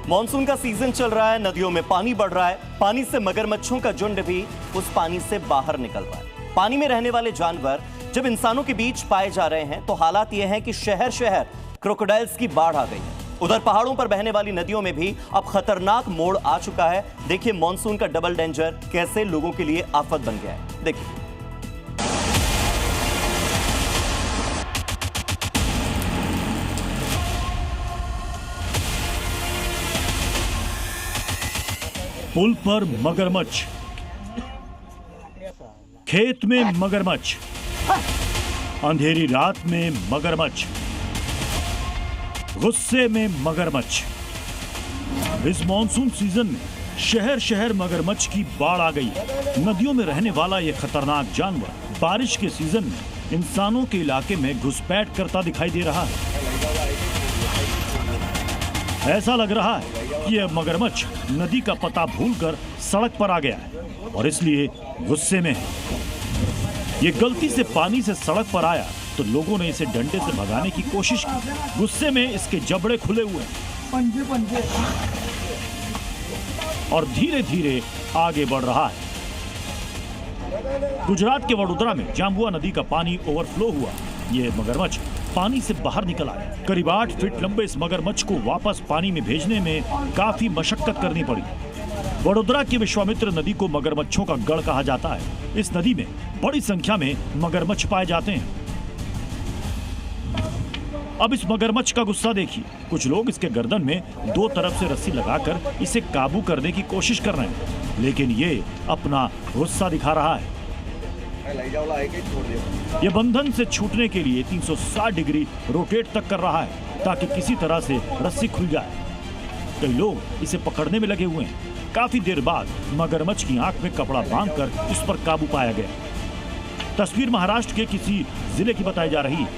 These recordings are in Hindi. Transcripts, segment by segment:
मॉनसून का सीजन चल रहा है, नदियों में पानी बढ़ रहा है। पानी से मगरमच्छों का झुंड भी उस पानी से बाहर निकल रहा है। पानी में रहने वाले जानवर जब इंसानों के बीच पाए जा रहे हैं तो हालात ये हैं कि शहर शहर क्रोकोडाइल्स की बाढ़ आ गई है। उधर पहाड़ों पर बहने वाली नदियों में भी अब खतरनाक मोड़ आ चुका है। देखिए मॉनसून का डबल डेंजर कैसे लोगों के लिए आफत बन गया है। देखिए पुल पर मगरमच्छ, खेत में मगरमच्छ, अंधेरी रात में मगरमच्छ, गुस्से में मगरमच्छ। इस मॉनसून सीजन में शहर शहर मगरमच्छ की बाढ़ आ गई है। नदियों में रहने वाला यह खतरनाक जानवर बारिश के सीजन में इंसानों के इलाके में घुसपैठ करता दिखाई दे रहा है। ऐसा लग रहा है कि यह मगरमच्छ नदी का पता भूलकर सड़क पर आ गया है और इसलिए गुस्से में है। ये गलती से पानी से सड़क पर आया तो लोगों ने इसे डंडे से भगाने की कोशिश की। गुस्से में इसके जबड़े खुले हुए हैं और धीरे धीरे आगे बढ़ रहा है। गुजरात के वडोदरा में जांबुआ नदी का पानी ओवरफ्लो हुआ। ये मगरमच्छ पानी से बाहर निकल आया। करीब 8 फीट लंबे इस मगरमच्छ को वापस पानी में भेजने में काफी मशक्कत करनी पड़ी। वडोदरा की विश्वामित्र नदी को मगरमच्छों का गढ़ कहा जाता है। इस नदी में बड़ी संख्या में मगरमच्छ पाए जाते हैं। अब इस मगरमच्छ का गुस्सा देखिए। कुछ लोग इसके गर्दन में 2 तरफ से रस्सी लगाकर इसे काबू करने की कोशिश कर रहे हैं, लेकिन ये अपना गुस्सा दिखा रहा है। यह बंधन से छूटने के लिए 360 डिग्री रोटेट तक कर रहा है ताकि किसी तरह से रस्सी खुल जाए। कई लोग इसे पकड़ने में लगे हुए हैं। काफी देर बाद मगरमच्छ की आंख में कपड़ा बांधकर इस पर काबू पाया गया। तस्वीर महाराष्ट्र के किसी जिले की बताई जा रही है।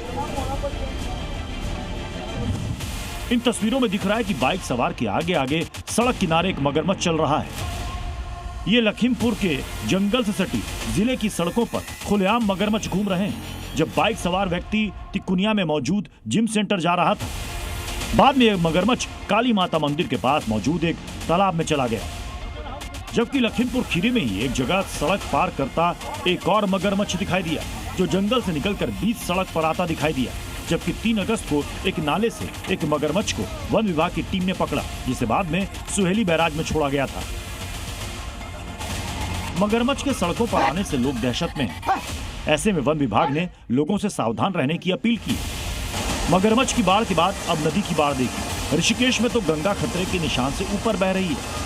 इन तस्वीरों में दिख रहा है कि बाइक सवार के आगे आगे सड़क किनारे एक मगरमच्छ चल रहा है। ये लखीमपुर के जंगल से सटी जिले की सड़कों पर खुलेआम मगरमच्छ घूम रहे हैं। जब बाइक सवार व्यक्ति तिकुनिया में मौजूद जिम सेंटर जा रहा था, बाद में यह मगरमच्छ काली माता मंदिर के पास मौजूद एक तालाब में चला गया। जबकि लखीमपुर खीरी में ही एक जगह सड़क पार करता एक और मगरमच्छ दिखाई दिया, जो जंगल से निकलकर बीच सड़क पर आता दिखाई दिया। जबकि 3 अगस्त को एक नाले से एक मगरमच्छ को वन विभाग की टीम ने पकड़ा, जिसे बाद में सुहेली बैराज में छोड़ा गया था। मगरमच्छ के सड़कों पर आने से लोग दहशत में हैं। ऐसे में वन विभाग ने लोगों से सावधान रहने की अपील की। मगरमच्छ की बाढ़ के बाद अब नदी की बाढ़ देखी। ऋषिकेश में तो गंगा खतरे के निशान से ऊपर बह रही है।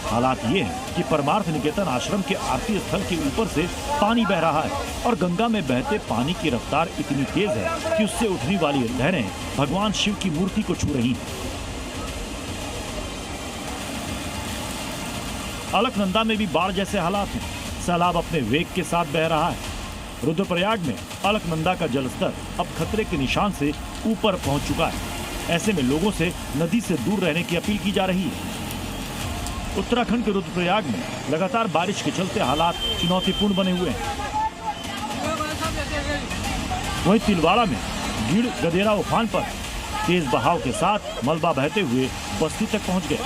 हालात ये है कि परमार्थ निकेतन आश्रम के आरती स्थल के ऊपर से पानी बह रहा है और गंगा में बहते पानी की रफ्तार इतनी तेज है कि उससे उठने वाली लहरें भगवान शिव की मूर्ति को छू रही हैं। अलकनंदा में भी बाढ़ जैसे हालात हैं। सैलाब अपने वेग के साथ बह रहा है। रुद्रप्रयाग में अलकनंदा का जलस्तर अब खतरे के निशान से ऊपर पहुंच चुका है। ऐसे में लोगों से नदी से दूर रहने की अपील की जा रही है। उत्तराखंड के रुद्रप्रयाग में लगातार बारिश के चलते हालात चुनौतीपूर्ण बने हुए हैं। वहीं तिलवाड़ा में गीड़ गदेरा उफान पर तेज बहाव के साथ मलबा बहते हुए बस्ती तक पहुंच गए।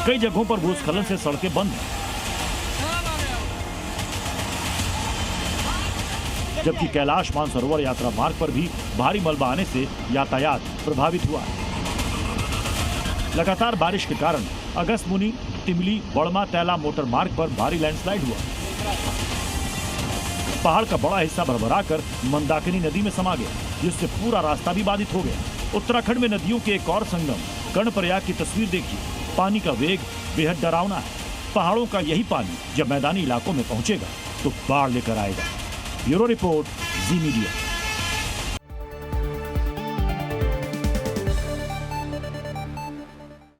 कई जगहों पर भूस्खलन से सड़कें बंद हैं, जबकि कैलाश मानसरोवर यात्रा मार्ग पर भी भारी मलबा आने से यातायात प्रभावित हुआ है। लगातार बारिश के कारण अगस्त मुनि, टिमली, बड़मा, तैला मोटर मार्ग पर भारी लैंडस्लाइड हुआ। पहाड़ का बड़ा हिस्सा भरभराकर मंदाकिनी नदी में समा गया, जिससे पूरा रास्ता भी बाधित हो गया। उत्तराखंड में नदियों के एक और संगम कर्णप्रयाग की तस्वीर देखिए। पानी का वेग बेहद डरावना है। पहाड़ों का यही पानी जब मैदानी इलाकों में पहुंचेगा तो बाढ़ लेकर आएगा। ब्यूरो रिपोर्ट, जी मीडिया।